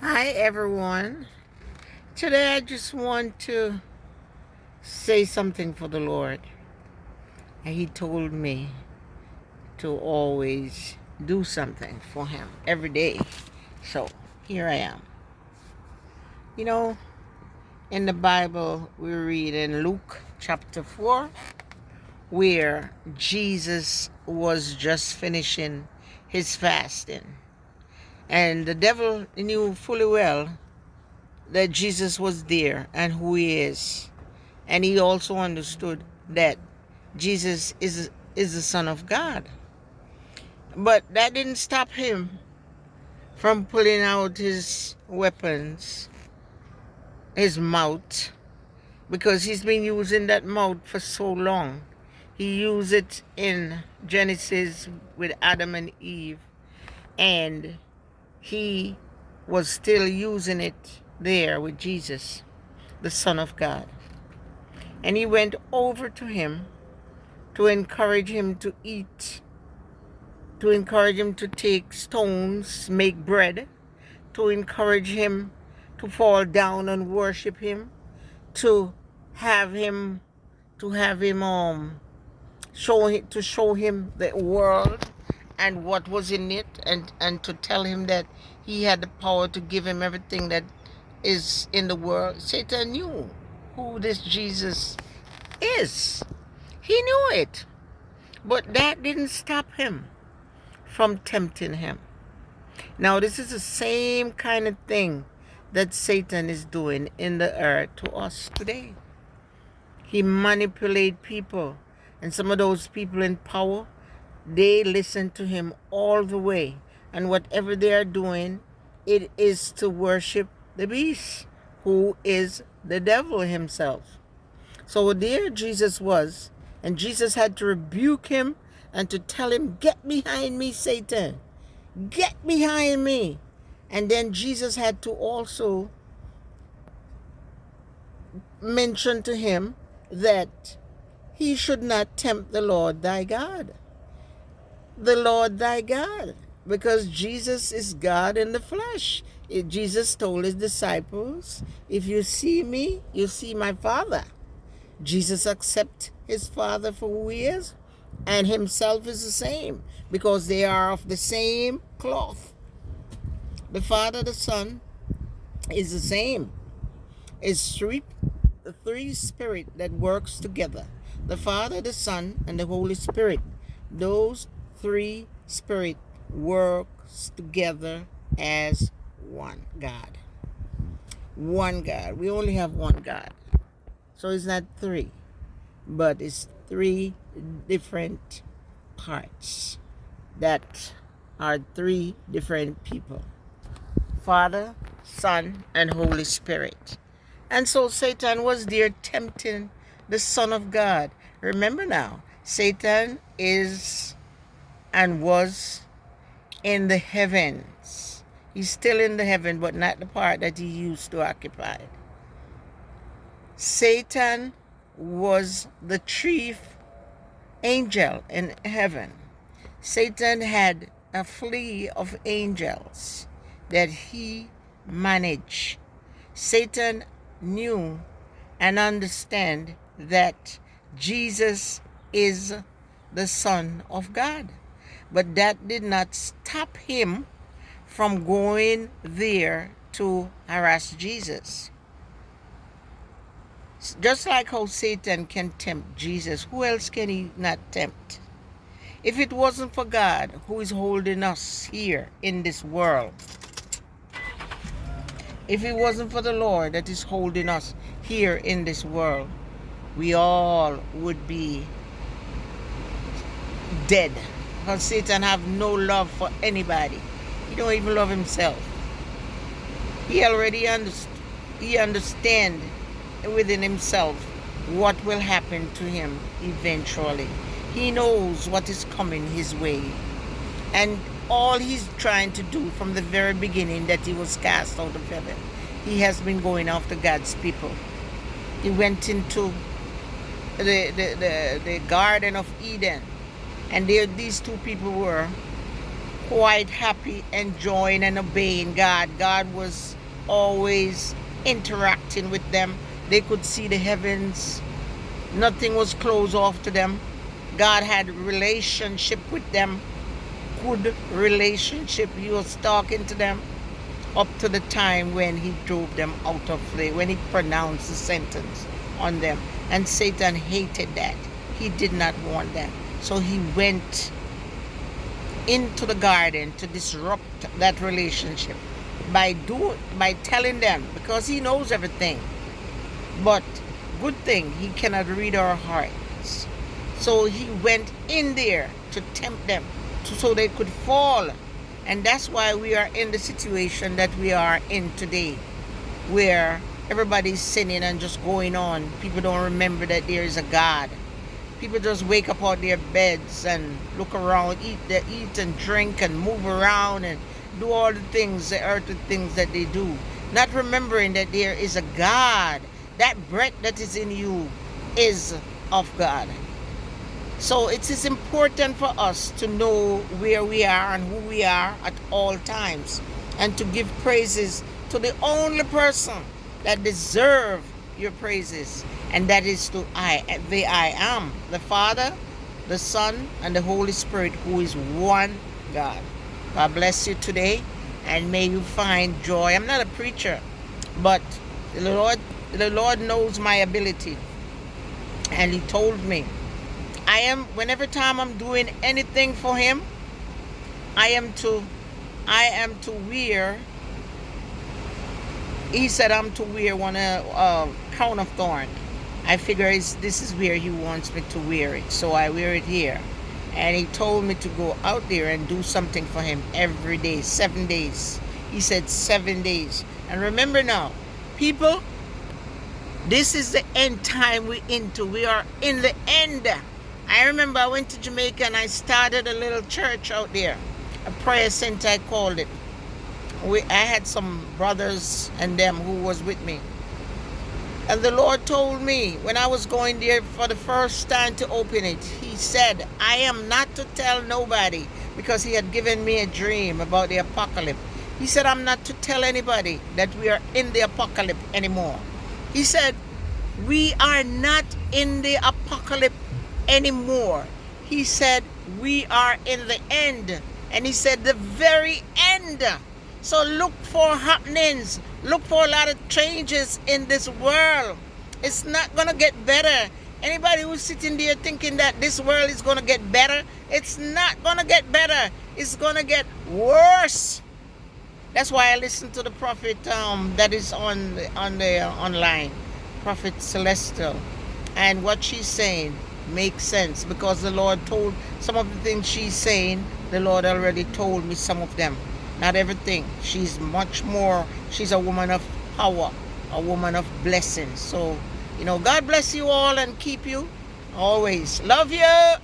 Hi everyone. Today I just want to say something for the Lord. And He told me to always do something for Him every day. So here I am. You know, in the Bible we read in Luke chapter 4 where Jesus was just finishing his fasting. And the devil knew fully well that Jesus was there and who he is. And he also understood that Jesus is the Son of God. But that didn't stop him from pulling out his weapons, his mouth, because he's been using that mouth for so long. He used it in Genesis with Adam and Eve, and he was still using it there with Jesus, the Son of God. And he went over to him to encourage him to eat, to encourage him to take stones, make bread, to encourage him to fall down and worship him, to have him show him the world and what was in it, and to tell him that he had the power to give him everything that is in the world. Satan knew who this Jesus is. He knew it. But that didn't stop him from tempting him. Now, this is the same kind of thing that Satan is doing in the earth to us today. He manipulates people, and some of those people in power, they listen to him all the way. And whatever they are doing, it is to worship the beast, who is the devil himself. So there Jesus was, and Jesus had to rebuke him and to tell him, "Get behind me, Satan. Get behind me." And then Jesus had to also mention to him that he should not tempt the Lord thy God. The Lord thy God. Because Jesus is God in the flesh. Jesus told his disciples, "If you see me, you see my Father." Jesus accepts his Father for who he is, and himself is the same, because they are of the same cloth. The Father, the Son is the same. It's the three spirit that works together. The Father, the Son, and the Holy Spirit. Those three spirit works together as one God. One God. We only have one God. So it's not three, but it's three different parts that are three different people: Father, Son, and Holy Spirit. And so Satan was there tempting the Son of God. Remember now, Satan is and was in the heavens. He's still in the heaven, but not the part that he used to occupy. Satan was the chief angel in heaven. Satan had a fleet of angels that he managed. Satan knew and understand that Jesus is the Son of God. But that did not stop him from going there to harass Jesus. Just like how Satan can tempt Jesus, who else can he not tempt? If it wasn't for God who is holding us here in this world, if it wasn't for the Lord that is holding us here in this world, we all would be dead. Because Satan have no love for anybody. He don't even love himself. He already understand within himself what will happen to him eventually. He knows what is coming his way. And all he's trying to do from the very beginning that he was cast out of heaven, he has been going after God's people. He went into the Garden of Eden, and there these two people were quite happy, enjoying and obeying God. God was always interacting with them. They could see the heavens. Nothing was closed off to them. God had a relationship with them. Good relationship. He was talking to them up to the time when he drove them out of slavery, when he pronounced the sentence on them. And Satan hated that. He did not want that. So he went into the garden to disrupt that relationship by telling them, because he knows everything. But good thing, he cannot read our hearts. So he went in there to tempt them so they could fall. And that's why we are in the situation that we are in today, where everybody's sinning and just going on. People don't remember that there is a God. People just wake up out their beds and look around, eat and drink and move around and do all the things, the earthly things that they do, not remembering that there is a God. That breath that is in you is of God. So it is important for us to know where we are and who we are at all times, and to give praises to the only person that deserves your praises, and that is to I am, the Father, the Son, and the Holy Spirit, who is one God. God bless you today, and may you find joy. I'm not a preacher, but the Lord knows my ability, and he told me whenever time I'm doing anything for him, I am to wear. He said I'm to wear one crown of thorn. I figure this is where he wants me to wear it, so I wear it here. And he told me to go out there and do something for him every day, 7 days. He said 7 days. And remember now, people, this is the end time we're into. We are in the end. I remember I went to Jamaica and I started a little church out there, a prayer center I called it. I had some brothers and them who was with me. And the Lord told me when I was going there for the first time to open it, he said, I am not to tell nobody, because he had given me a dream about the apocalypse. He said, I'm not to tell anybody that we are in the apocalypse anymore. He said, we are not in the apocalypse anymore. He said, we are in the end. And he said, the very end. So look for happenings. Look for a lot of changes in this world. It's not going to get better. Anybody who's sitting there thinking that this world is going to get better, it's not going to get better. It's going to get worse. That's why I listen to the prophet that is on the online, Prophet Celestial, and what she's saying makes sense, because the Lord told some of the things she's saying. The Lord already told me some of them. Not everything. She's much more. She's a woman of power, a woman of blessing. So, God bless you all and keep you always. Love you.